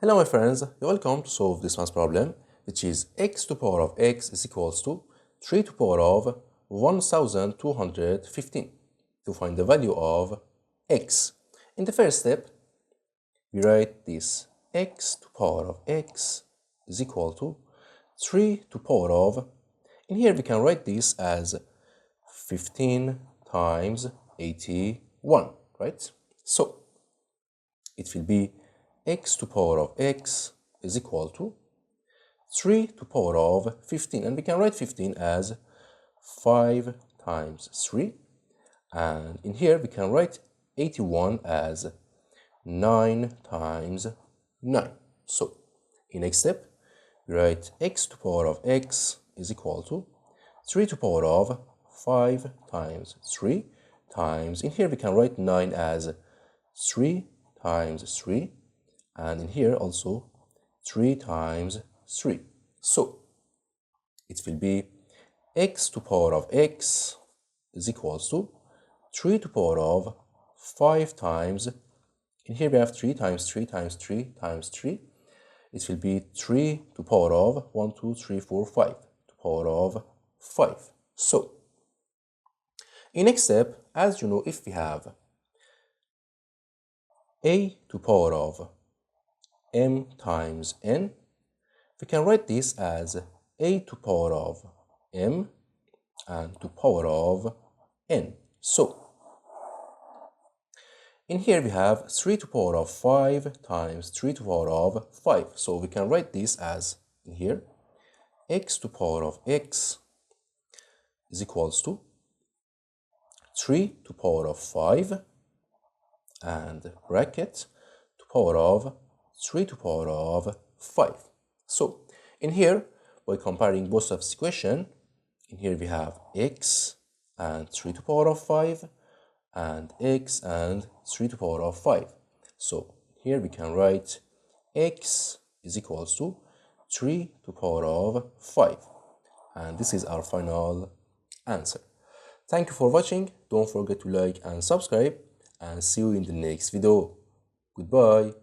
Hello my friends, you're welcome to solve this math problem, which is x to the power of x is equals to 3 to the power of 1215 to find the value of x. In the first step, we write this x to the power of x is equal to 3 to the power of, in here we can write this as 15 times 81, right? So, it will be x to the power of x is equal to 3 to the power of 15, and we can write 15 as 5 times 3, and in here we can write 81 as 9 times 9. So in next step we write x to the power of x is equal to 3 to the power of 5 times 3 times, in here we can write 9 as 3 times 3, and in here also 3 times 3. So it will be x to the power of x is equals to 3 to the power of 5 times, in here we have 3 times 3 times 3 times 3. It will be 3 to the power of 1, 2, 3, 4, 5 to the power of 5. So in next step, as you know, if we have a to the power of m times n, we can write this as a to the power of m and to the power of n. So in here we have 3 to the power of 5 times 3 to the power of 5. So we can write this as, in here, x to the power of x is equals to 3 to the power of 5 and bracket to the power of 3 to the power of 5. So in here, by comparing both of this equation, in here we have x and 3 to the power of 5 and x and 3 to the power of 5. So here we can write x is equals to 3 to the power of 5. And this is our final answer. Thank you for watching. Don't forget to like and subscribe, and see you in the next video. Goodbye.